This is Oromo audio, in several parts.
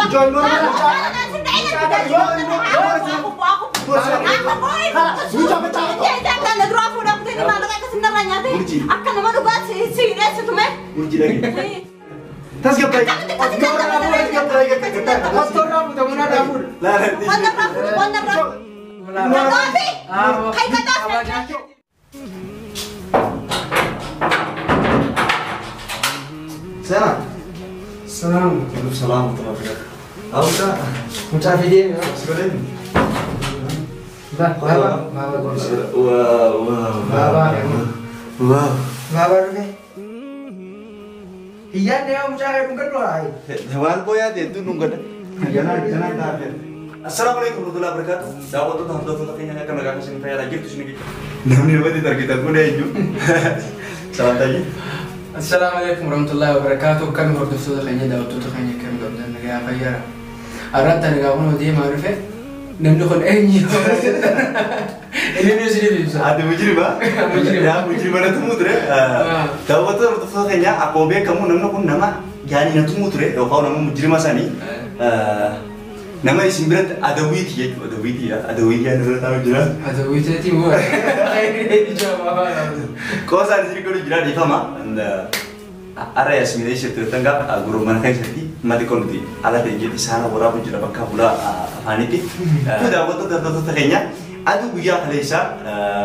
Join mo. Sana. Salam. Salam. Apa? Mucha video. Sekarang. Dah. Wow. Babar ni. Iya dia mucha kayak mungkin lo ay. Hewan ko ya dia tu nunggu. Jangan tak. Assalamualaikum warahmatullahi wabarakatuh. Dapat tu hamdan tu kayaknya akan mereka kasih saya lagi tu sini. Namanya apa di target aku deh ju. Salam tadi. Assalamualaikum warahmatullahi wabarakatuh. Kami berdua kayaknya dapat tu kayaknya kami berdua negara kaya. Arat negara pun dia marifat. Nampak enyi. Ini ni sini bisa. Ada mujrim ba? Mujrim mana tu mudre? Dapat tu kayaknya aku be kamu nampak pun nama yani na tu mudre. Kau nama mujrim asani. Nama isim berat ada witi ya, ada witi yang tahu jelas. Ada witi timur. Ini jawab apa? Kau sahaja jadi kalau jelas di fama, anda area semida itu tertangkap guru mana kayak seperti mati konti. Ada tinggi di sana berapa jelas bakal pula apa ni? Itu dah waktu tertentu terkenya. Adu buaya kalesa,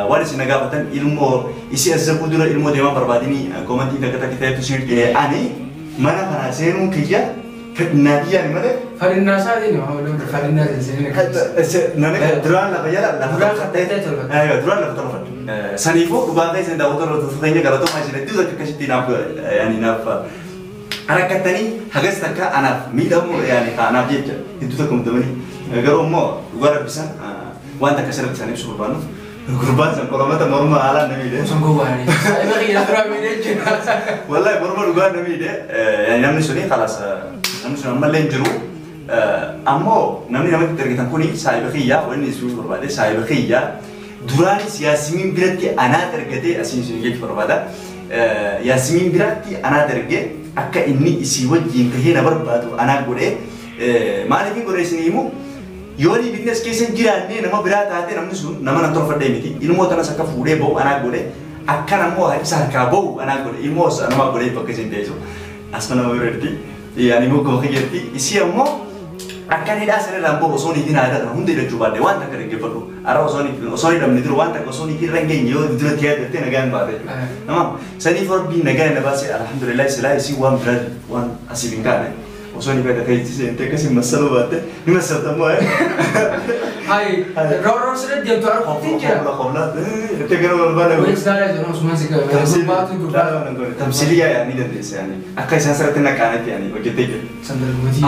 waris negara ilmu isi asal kudura ilmu dewan berbadi ni. Komanti negara kita itu sendiri ani mana kana semu kerja. Nadia ni mana? Farina sahaja ni, orang Farina sini. Nana drone lah bayar lah. Drone kata itu. Ayo drone lah betul betul. Sanifu bukan saya dah betul betul kayaknya kalau tu masih itu dah kasih tinap, yani napa. Anak kata ni hagas takka anak midam yani anak dia itu tak kemudian ni. Kalau mau luar bisa, wanita kasar bisa ni suruh Kurban kalau mata normal ala nabi deh. Sungguh wani. Saya bagi drone ini juga. Wallahi normal luar nabi deh. Yani namni suni kalas. Namun sudah malah jeru, ammo namni tergitan kuni saya berkhidmat, wani suruh berbeda saya berkhidmat. Durani siasmin berarti anak tergede asin sulit berbeda. Yasmin berarti anak tergede, akka ini isi wajib kehina berbeda anak gure. Mana ni gure sini imu, yoni bisnis kesen jiran ni nama berat hati namni sun, nama nantor ferde miti. Ilmu tanah sakaf gure bau anak gure, akka namu hari sakaf bau anak gure. Ilmu nama gure pakai jendesu, asma nama berarti. Yani mau kau kerjati, isi ammo akan ada asal dalam bawa soni di nada, hunde dah cuba dewan tak kerja perlu. Arah soni dalam itu dewan tak soni kira renggenyo itu tiada tu negara baru. Nama saya ni for bin negara nabasi alhamdulillah selai si wan berad wan asibingkan. Soni pada kerja sih ente kasih masalah baru. Ni masalah tamu Hai, roro sudah dia tu orang kopi je. Kau ente kena berbalik. Wih, sudah jangan semua sih kan. Tamsili ya ni dan desa ni. Akai saya seret nak kanan ni, okey tak? Sambil mudi.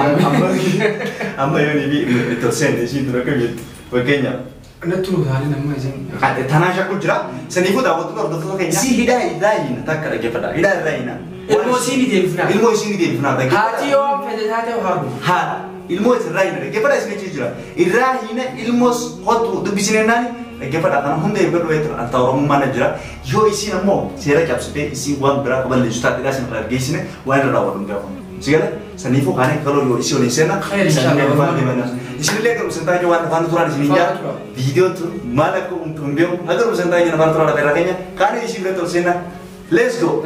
Amma yang ni itu sen di sini tu nak kerja. Bagainya. Anda tu hari nama macam. Tanah syakul jera. Senifu dah waktu tu tu kayaknya. Si hidayah ini tak kerja pada. Hidayah ini. Ilmu sini dia fina. Ilmu sini dia fina. Hati om, pada hati haru. Ha. Ilmu itu raina. Kepada sini ciri. Irahina ilmu hot tu bisnis nani. Kepada kan hunde berdua itu atau orang mana jera. Yo isi nama. Saya cap sepe isi wan berapa balik juta tidak sampai harga isi ni. Wan rawat orang kau. Segala. Senifu kan kalau yo isi orang sana. Saya ni mana. Isi ni kalau sentai jawan kan turun di sini ya. Video tu mana aku umbiu. Agar sentai jawan turun ada beraknya. Kan isi betul sana. Let's go.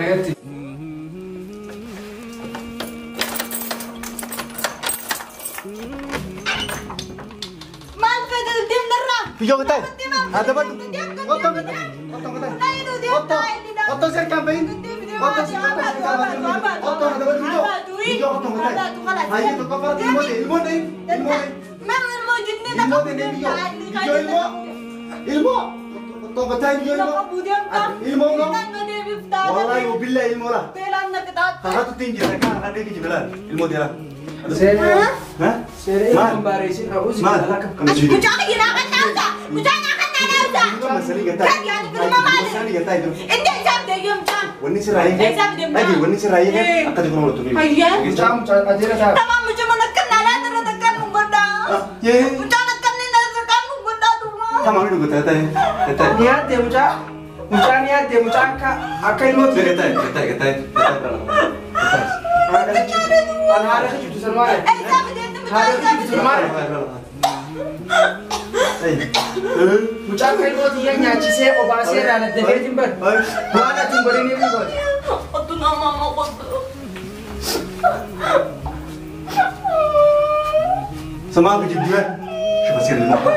Pijo kita, ada apa? Otong kita, otong ser campaign, otong ser campaign, otong ada apa? Pijo otong kita. Ayo tu kau pergi ilmu ni. Memang ilmu jenis ilmu ni pijo ilmu, otong kita ilmu no. Wallahi mobilnya ilmu lah. Kakak tu tinggi, kakak ada kerja belan, ilmu dia lah. Saya, hah? Saya membarisin aku sih. Kamu jadi. Kucang lagi nak kata usah, kucang nak kata usah. Masih kita. Kan ya, itu rumah mana? Masih kita itu. Ini jam dia jam jam. Wani serai kan? Lagi wani serai kan? Akan juga mau tuh. Ayah. Jam aja lah. Tamam macam mana kenal ada tekan menggoda. Ya. Kucang tekan ni nak tekan menggoda tu mah. Tamam itu kita tanya. Kita. Niat dia mucak. Mucak niat dia mucak akan lu. Kita. Anak ada cucu semua. Tapi dia tu هذا كيف تمر mucaa ilmooti yaa nyaachisee obaasee irraa laddafee timbar waan atiin godhanii fi godhe. Otu nama mau kotu. Sama aku juga. Coba sekali apa?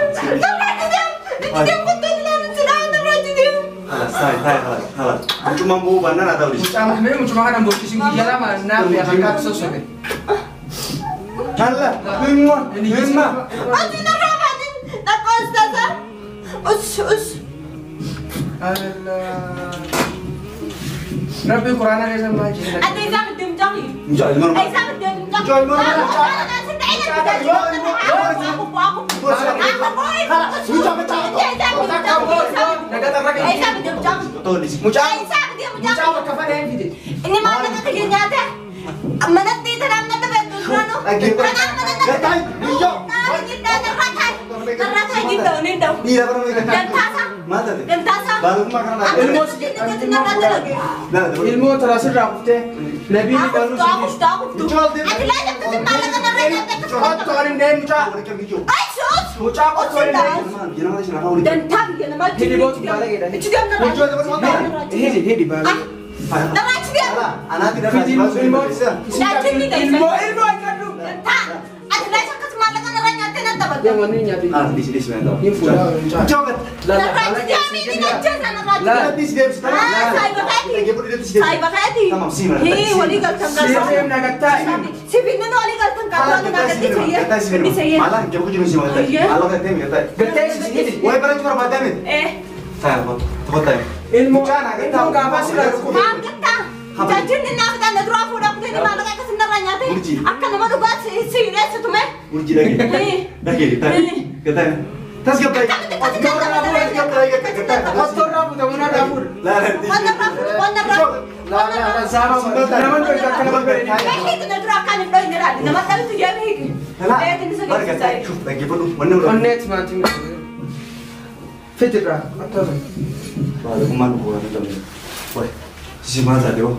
Dia kotu dengan sedang terus dia. Halas. Cuma mau banan atau di? Mucaa mahmee mucuma kana bokkisiin guyyaa lama naaf yaa kan kaatu sosobe. Halah, lima. Ati narafatin nak ustazah. Us. Allah. Rabbi Quran ada sama aja. Ada yang dem jangi. Jual mana? Ay sangat dem jangi. Jual mana? Ini mana kerjanya? Menanti terang nanti betul ilmu terasir rakufte nabi ni dalu anak tidak kasih ilmu yang mana nyati di sini sebentar info coba ilmu apa sih Jadi ni nak kita nak drop udah kita ni malah kayak kesenarannya teh. Akan nama tu buat serius tu meh. Urji lagi, kata. Tas kau baik. kotor rambut kamu nak rambut Warna la sama nama tu kan berbeda Kayak itu nak drop kan itu ini lah. Nama tapi tu dia ni. Dia ni Mari kata, lagi perlu mana udah. onet macam fitira atau Baru kemana buat macam ni. Woi, si mana tadi oh?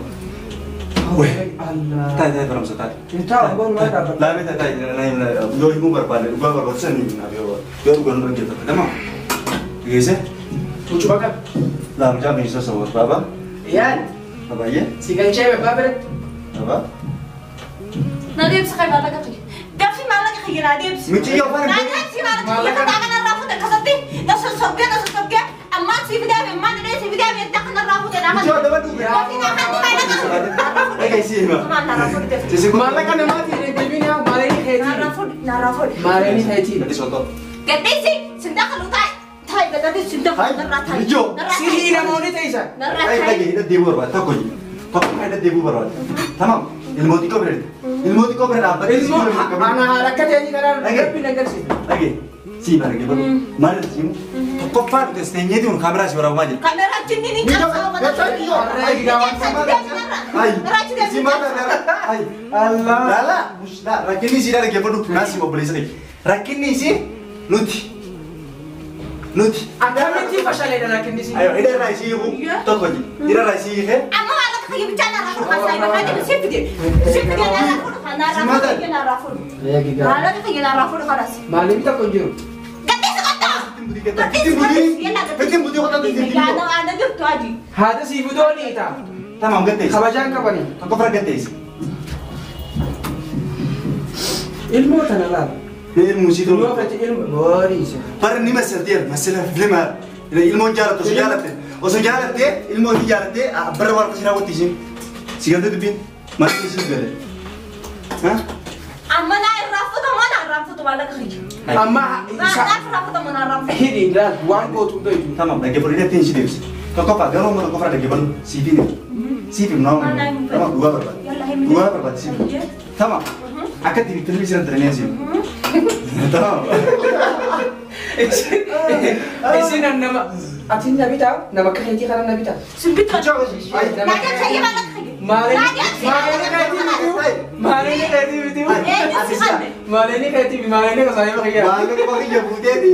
Woi, Allah tadi orang setat. kita abang mana dapat Lama tadi lain yo ibu berpada, gua baru seni nabi oh. Yo gua orang kita, tamam. Gese? lucu banget Lama jam bisa sama baba. Ian Apa ya? si kan cewek baper Apa? Nanti bisa kayak malah kaki. Dia sih malah kaki nanti. Mici yo apa? Nanti sih malah kaki. Kita tak akan rafu dan kasati. Dah sosok. Amma si video mana dia si video tak akan rafu dan akan. Mici ada apa tu? Tapi nak kan mana kan. Eh kayak sih mah. Mana rafu dia. Sisi malah kan mati ni TV ni malah ni heti Narafu. malah ni heti Nanti soto. Kete sih sendak kalau tak. Thai berarti sendak narafu. Mijo. si hina mau ni taisa Eh lagi ada debu berapa? Tahu kau? Tahu ada debu berapa? Tamam. Ilmu tiko berapa? ilmu anak harakat yang sekarang lebih negara sih Lagi. Si mana gitu? Mana sih? Kok pak itu setengah itu kamera sih orang aja. Kamera sini ni kan sama lagi kawan sama Hai. Si mana? Hai. Allah Lala. Musda. Rakini sih ada kepada nasi mau beli sini. Rakini sih. Nuti. ada mesti pasal ada lagi di sini Ayo, ini raisi ibu. Toko ni. Tidak raisi ke? Amma malah kaki bicara narafu kan saya makanya sih video. Si video narafu kan narafu. lagi kan Malah kaki narafu kan sih. malam kita kunjung Kete sekata. Betul betul kata tu. Ya ada gitu aja. ada si ibu dua ni tak Tamam ganti. kabajan kapan ni Kau pernah ganti? ilmu tanah Ilmu sih tu. ilmu apa ilmu boris Para ni masih dia, masih lima. Ilmu jalan tu sejarah tu. Oh sejarah tu, ilmu sejarah tu. Berapa orang sejarah tu sih? Sejarah tu bin. Masih sih gede. Hah? Amma rafu tu malah kaki. amma Rafu tu mana rafu. hidi dah wan go tu itu Tamam, lagi perlu dia tinggi dia. Kau apa? Kalau mau kau pernah lagi perlu CV ni. CV no. Tamam, dua berapa? Dua berapa CV? Tamam. Akan di televisi nanti sih. Tamam. isi nama atin nabi tahu nama kerja karena nabi tahu Sempit tu. Coba. Naga saya malah kaki. malah ni kayak TV Eh, malah ni kayak TV malah ni kalau saya pakai Mana kau pakai jam putih ni?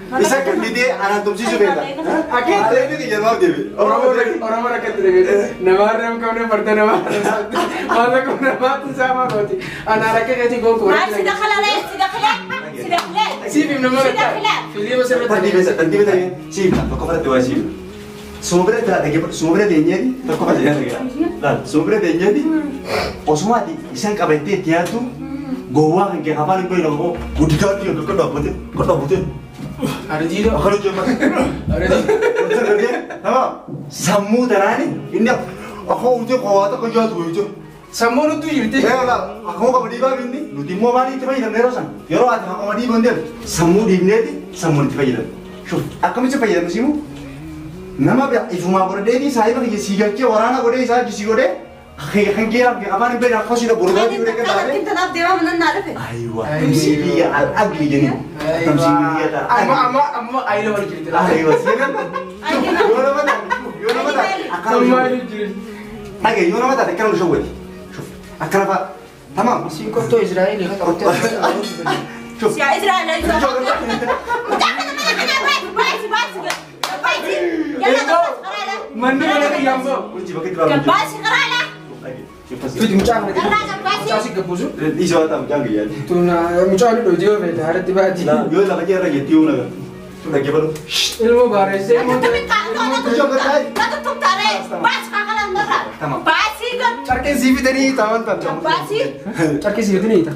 Isa kan dia anak tuh sih juga. Akhir. Ada ini di jawab dia. Orang rakyat itu. Nawaram kau ne parta nawar. Malah kau nama tu sama kau ti. Anak rakyat itu kau kau. ما سيدا خلالي سيدا خلال سيدا خلال Si film nama سيدا kita. خلال Film masa Tadi bisa sih, kok pada dua sih. Sumber ada sumber nya di, kok pada ya. Lah, sumber nya di. Osma di, isan kabete dia tuh. Goa yang kayak apa nih kau nopo, udah dia kau dapat. Ada jido. Kalau cuma Ada jido. betul dia, apa? Samu terani, ini aku udah kau kau jual tuh itu. Semua itu jadi. lah, aku kau beli babi ini, lu timur mana itu banyak nerosan. Yoro ada aku beli bandel, samu di ini, samu di bagian. Shuf, aku macam bagian musimu. Nama apa? Ibu mau berdiri, saya bagi siapa orang aku deh, saya siapa deh. Hengkian, kapan beda kau sudah berubah di mereka أنا tadi. كنت نبدأ من النعرفة Aywa, tamsiliya al-agli jadi. Tamsiliya ta. Amma ayo lagi cerita. Aywa, siapa? Yona mata, yona mata. Akan lu Semua show. itu jadi. Oke, yona mata, akan lu show. Shuf, akan apa? Tamam. Si kau tu Israel ni kata hotel. Shuf. يا إسرائيل يا إسرائيل متأكد من أنا بايتي بايتي يلا قباس قرالة Mandi mana ni yang tu? Kunci pakai dua. قباس قرالة Itu macam mana? Kerana pasti. Macam si kebusu. Iso tahu jangan ya. Tu na macam ni dojo beda. Ada tiba tiba. Lah, yo lagi ada ya tiu na. Tu lagi baru. Ilmu baris. أنت تبي لا تطب تاري باس كاكلا مرة تمام. باسي قد Cari CV tadi tawan tan. باسي Cari CV tadi ita.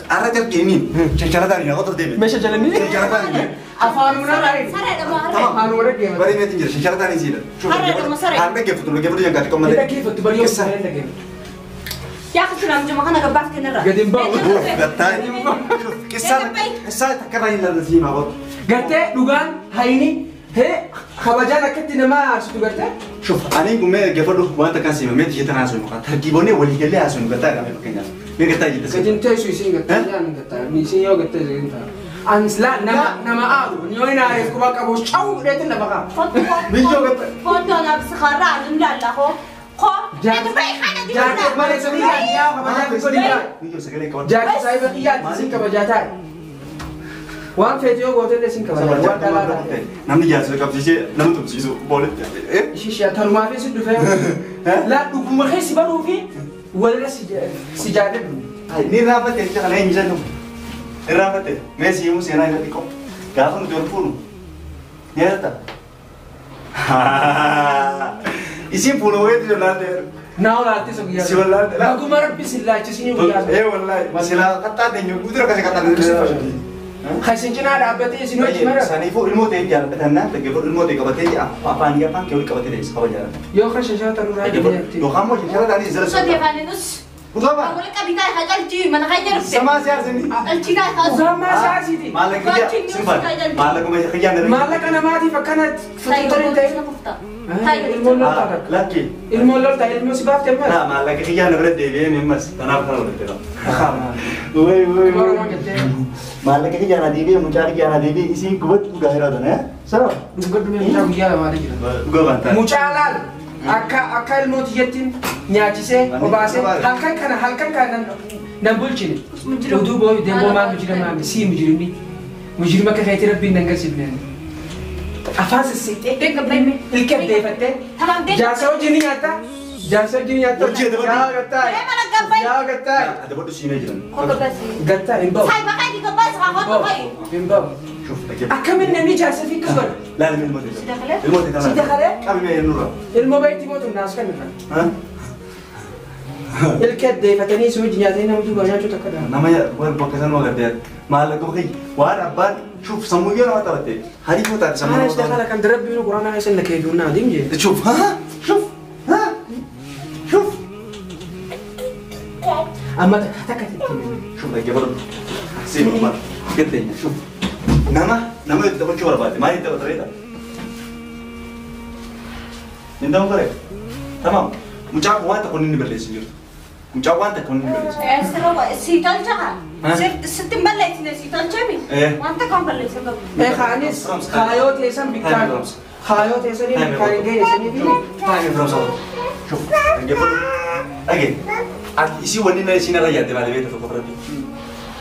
Arah jam ini. Cara tadi aku tuh deh. Mesha jalan ni. Cara tadi. Afan mana lain? سرع لما تمام. Afan mana game? Bari meeting jadi cara tadi sih. Harga gitu tuh, gitu yang kata Kita komen. kif tu bari yang sana lagi. يا أخي شنو عم أنا قباس كنرة قديم بقى. Gatai. Kisah tak kena ini lagi mah. Garte dugan haini he khabajan akati nama arsu garte. شوف أنا يقوم جفرو وأنت كان سيما ميت جيتنا عشان مقطع تركيبوني ولي كلي عشان قطع كم يبكينا مين قطع جيت Kajin tayo suisi garte yan garte. Ni siyo garte garte. Ansla nama aru. Nyoy na ay kubak abo chau dito na baka. فوتو أنا بسخرة لا لا هو خو Jangan jangan mana sebenarnya dia khabajan ko dia. نيجي سكلي كون Jangan saya berkiat sing kabajatan. Wan fetio gote de sing kabajatan. Wan dalala. namni jasa kap sisi nam tuh sisi boleh eh Shisha taruma fi sudu fe. La duguma khisi baru fi wala sijade. ini rapat ya jangan lain jangan rapat ya Messi yang musim lain nanti kok gafang jual pun ya tak isi pulau itu nanti Now la ati sogiya. Si wala. Duguma rabbi silla chisini wiya. wallahi masalah kata deh udah kasih kata dulu Khaisin jina ada abati sinu chimara. Sani fu ilmu teh jalan betana, tapi fu ilmu teh kabat teh apa nih apa kau kabat teh sekarang jalan. Yo khasha tarura. Yo kamu jalan tadi jalan. صدق يعني نص Bukan apa? أقول لك أبي كاي هاي الجي من هاي نرفع Sama siapa sini? الجي كاي خلاص Sama sasidi. Malah kerja, simpan. Malah kau kerja dari. Malak ana mati fakanat هاي futurin tay. هاي Ilmu lol tadak. Laki. Ilmu lol tay ilmu sibab temma. Nah, malah kerja dari dewi memang. Tanah kalau betul. Woi. Baru mau gete. Malah kerja dari dewi mencari kerja dari dewi isi kuat udah heran ya. Salah. Dugat dume kita wiya mari kita. Gua bantai. Mucalal. Akka ilmu tiyatin nyaachise obase halkan kana nan bulchini. Udu boy dembo ma mujrima si mujrimi. Mujrima ka khayti rabbi nangar sibnan. Afas site. دق بلاي Ilkep defate. تمام دق Jaso jini yata. Jaso jini yata. Urji ada Ya gatta. ليه ما لك قبل Ya gatta. Ada bodoh sini aja. هو قبل Gatta imbo. هاي ما قاعد يقبل خلاص طيب Imbo. شوف لكن. Akamin nani jasa fi kabar. لا لا الموت ده. دخلت؟ الموت ده. Si dakhale? Kami main nurra. Ilmo bayti mo tum nas kan kan. Hah? Ilkep defatani su jinyatani namu banyak tu takada. namanya bukan pokasan mau kerja malah kau kayak wah abad شوف سمويا ما تعرفه hari itu tak sama Mana sudah kala kan derab biru Quran ay sen lake duna dimje. شوف ها شوف ها شوف Amma takati. شوف lagi baru sih rumah ketenya شوف nama itu tak cuma berarti mari kita terima nindam kore tamam muncak wan tak konin berles jujur muncak wan tak konin berles سيتال جها ست مبلت سيتال جبي إيه. وانت كم بلت سبب Eh khanis khayot esan bikkan. Khayot esan ini kainge esan ini. tanya belum sama شوف lagi baru lagi isi wanita di sini raya di mana itu berarti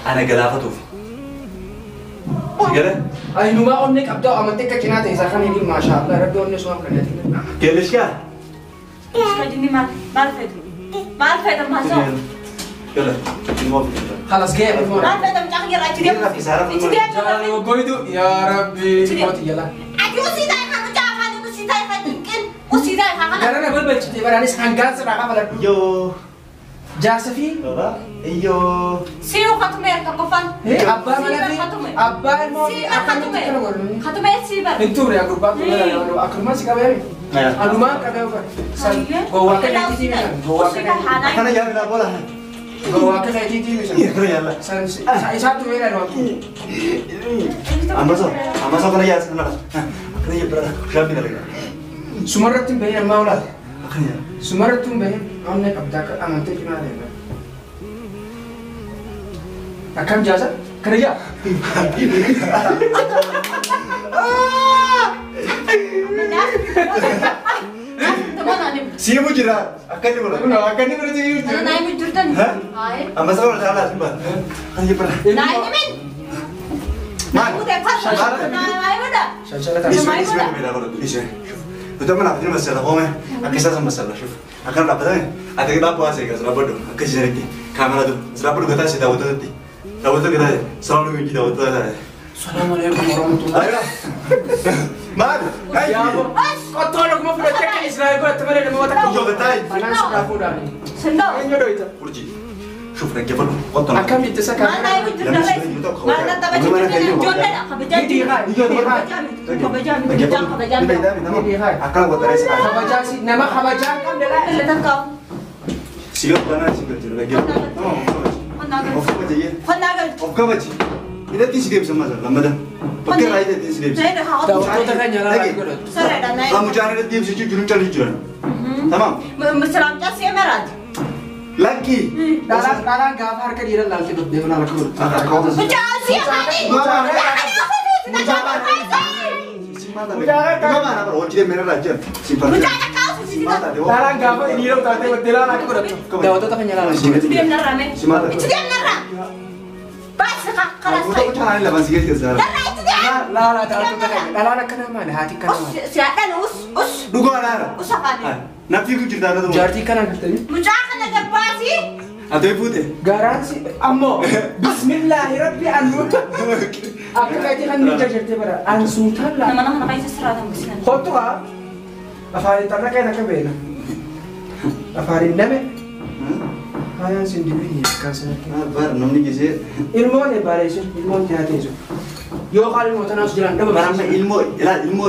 anak gelap tuh Sigara? Ay numa onne qabda amante ka cinata isa kan ini masya Allah rabbi onne suam kan yati. Keles ka? Sekali mal feda masuk. Kela, mau kita. Khalas gaya mo. Mal feda macam kira aja dia. Ini kisah apa? Itu dia. Jangan go itu ya rabbi mati yala. Aku usida kan macam kan usida kan mungkin usida kan. Karena na bal citi barani sanggan seraka bala. Yo. Jasafi? Baba? Iyo. Siu khatumer kakofan. Abba mana fi? Abba mo akan khatumer sibar. Itu ya grup aku ya aku masih kabar. Anu mah kabar apa? Goa ka titi ni. Goa ka. Karena jangan nak bola. Goa ka titi ni. Iya, kena ya. Satu era no aku. Ambaso kena ya sebenarnya. Kena ya berada. Siapa lagi? Sumarat tim bayar maulad. Kena ya. Sumarat tim bayar. Amne kabda ka amante kina de. Akan jasa kerja. Siapa jira? Akan ni bola. Akan ni berarti itu. Naik mujurkan. Hai. Ambaso kalau salah simpan. Kena ya berada. Naik ni min. Man. Udah pas. Naik udah. Syashala ta. Isme beda kalau tu isme. Betul mana? Ini masalah kau mah. Akisah sama masalah. Shuf. Akan apa dah? Ada kita apa sih? Kalau bodoh. Akisah ni. Kamera tu. Selalu kita sih tahu tu nanti. Tahu tu kita. Selalu kita tahu tu. Assalamualaikum warahmatullahi Ayo. Man. Hai. Ya bu. Kau tolong mau pulang cek Israel kau teman dia mau tak. Yo betai. Panas sudah pulang. Sendok. Ini doa itu. Kurji. Shuf nak kepala. Kau tahu. Akan itu sekarang. Mana naik mujurkan? Mana tak baca mujurkan? Jodoh tak kabejan. Ini hai. Kabejan. Akan buat terus. Khabajan si nama khabajan kan dia lah. Letak kau. Siap mana sih kerja lagi. Oh. Of kau aja ya. Kondagal. Of kau aja. Ini tisu dia sama saja. Lama dah. Pakai raya dia tisu dia. Saya dah haus. Tahu tu tak nyala lagi. Saya dah naik. Kamu jangan ada dia sejujur jurun cari jual. Tamam. Mesra macam siapa merah? Lagi. Dalam gafar ke dia lagi tu dia nak lakukan. Macam siapa ni? Mama nak berwujud dia merah raja. Simpan. Macam kau sih. Dalam gafar ini dia tak dia nak lakukan. Tahu tu tak nyala lagi. Itu dia merah men. Simpan. Itu dia merah. Pas kalau Aku saya. tak cakap lah masih kita sekarang. Darah itu dia. La tahu tu tak. Dalam nak kena mana hati kan. Siapa us. Duga ada. Usapan. Nafi ku cerita ada tu. Jarti kan katanya. Macam nak kerpasi. Atau ibu deh. Garansi ammo. Bismillahirrahmanirrahim. Aku kaya kan ni jarti bara. Ang sultan lah. Nama kayak seserah dong sini. Hotu ka? Afarin tanah kaya nakabena. Afarin name. Ayan sendiri kan sana. Bar namni kisi. Ilmu ni bare isu, ilmu ni hati isu. Yo kali mo tanah sujalan. Barang me ilmu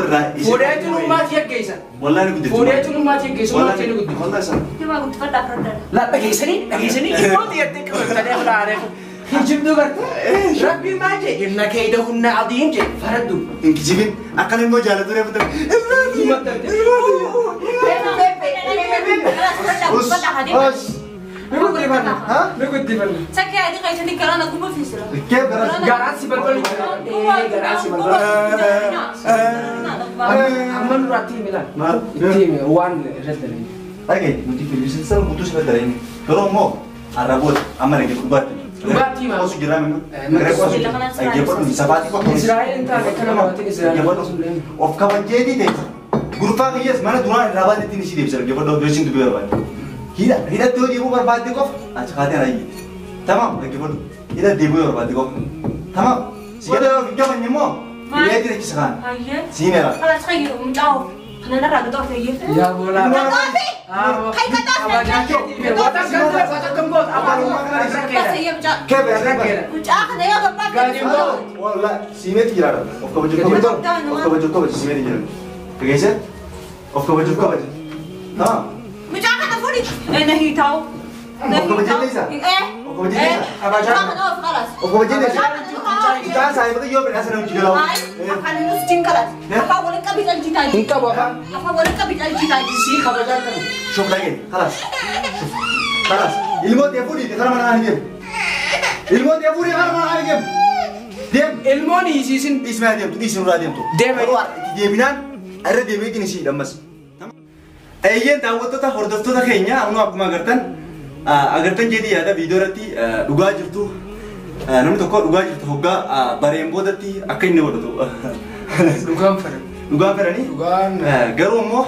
ra. Fuda itu rumah dia kaisa. Wallahi aku Fuda itu rumah dia kaisa. Rumah dia nugut. Wallahi sah. Cuma aku tak pernah. Lagi sini. Ilmu dia tik tadi aku dah ada. Hijab tu kan. Rabbi maje. Inna kaida hunna adim je. Faradu. Inki jibin akan ilmu jalan tu dia betul. Nugut di mana? Hah? Nugut di mana? Saya kayak ada kayak sini karena aku mau fisir. Kaya beras. Garansi balbal. Garansi balbal. Aman rati milan. Tim one red lagi. Lagi, nanti filsin sel putus pada ini. Kalau mau Arabot, aman lagi buat. Buat tim. Kau sugira memang. Mereka lagi apa bisa pati kok. Israel entah kenapa mati Israel. Of kawan jadi deh. Guru pak yes mana tuan rabat ini sih dia bisa lagi apa dua sing tu biar apa. Hida tu dia bukan berbatik kok. Acak hati lagi. Tamam lagi pun. Hida dia bukan berbatik kok. Tamam. Siapa kita menyemo. Dia tidak kisahkan. Sini lah. Kalau saya gitu, jauh. Karena ragu tuh kayak gitu. Ya bola. Tapi, kayak kata saya. Watak gembot, watak gembot. Apa rumah kan sakit? Pasti ya macam. Kaya beras. Macam kena ya bapak. Gaji mo. Wallah, sini tidak ada. Of kau baju sini tidak. Begitu? Of kau baju. Nah. Macam kata Furi. Nahi tahu. Of kau baju Lisa. Of kau baju Lisa. Apa Jangan oh, kalas. Of kau baju Lisa. Kita saya betul yo beras nak juga lawan. Akan lu singkalat. Apa boleh kami dan cita ini? Engkau apa? Apa boleh kami dan cita ini? Si khabajar kan. Shop lagi. Kalas. Kalas. Ilmu dia pun di mana lagi. Ilmu dia pun di mana lagi. Dia Ilmu ni isisin. Ismail dia tu, Ismail dia tu. Dia binan. Ada dia begini sih damas. Ayyan daawwattoota hordoftoota keenya anu akkuma agartan jadi ada video irratti dhugaa jirtu namni tokko dhugaa jirtu hoggaa bareen boodatti akka inni godhatu. Dhugaan fara. Dhugaan faranii? Dhugaan. Garuu immoo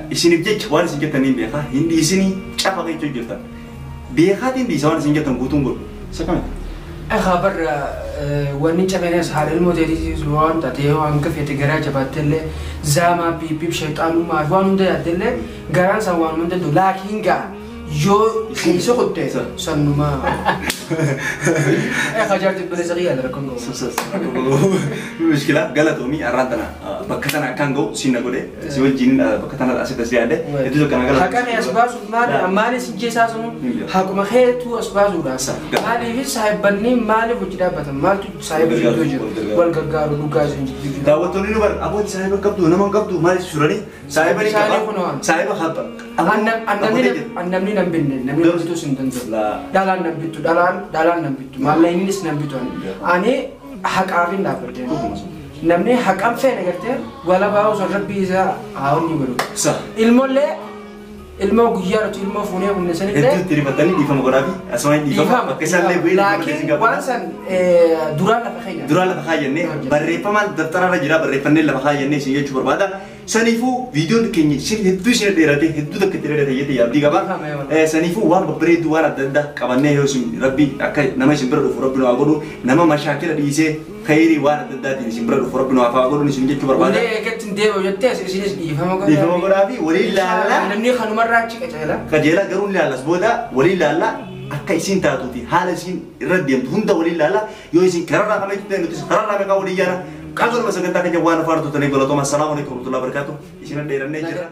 isiniif jecha waan isin jettaniin beekaa hindi isinii cafa keessa jirtan. Beekaatiin dhiisa waan isin jettan guutuun godhu. Isa kamidha? Khabar wanni cabenes haadha ilmooteetis waan taatee waan kafeete garaa jabaattellee zaamaa biibbiif sheexaanummaa waan hunda yaaddellee garaan isaan waan hunda danda'u laakiin gaa yoo keessa qottee sannumaa خرجت بالنسبة لكم مشكلة قالتهم أرادنا بكتنا كان جو سينا قولي سوى جين بكتنا الأسد زيادة يدوز كنا قال حكاني أسباب مالي سجى ساسون حكم خير تو أسباب وراسة مالي في صاحب بني مالي وجدا بتم مال تو صاحب جوجو والجار ولوكاز دعوتوني نبر أبو صاحب قبضو نما قبضو مالي سوراني صاحب بني صاحب خاب أنا نمني بتو سندن دالان نبيتو دالان نبيتو مالين نس نبيتو أنا حق عارفين دابرتين نمني حق أم فين أقدر ولا باوز ربي إذا عاوني برو صح المولى المو غيارة المو فونيا ونسني كده أنت تري بتاني دي فما قرابي أسمعي دي فما كسر لي بيل لكن وانسان دوران لفخينا دوران لفخاينة بريفا ما دفتر على جرا بريفا نيل لفخاينة سيجي شو بربادا سنيفو فيديو كيني شيء هدو شيء ديراتي هدو ده كتير ده يدي يابدي كبا سنيفو وار ببري دوار ده كمان نه يوسم ربي أكيد نما شمبر ربنا أقوله نما مشاكل ديسه خيري وار ده دي شمبر ربنا أقوله نسيجي شو بربادا ولا كتير ده وجدت سيريس دي فما قرابي ولي لا نمني خانو مرة كجيلا كجيلا قرون لا لسبودا ولي لا أكيد سين تاتوتي حال سين رديم هندا ولي لا يوسين كرر كم يتنو تيس كرر كم كاولي جانا كاغور مسكتا كجوان فارتو تني غلطو السلام عليكم ورحمة الله وبركاته إيشنا ديرن نيجرا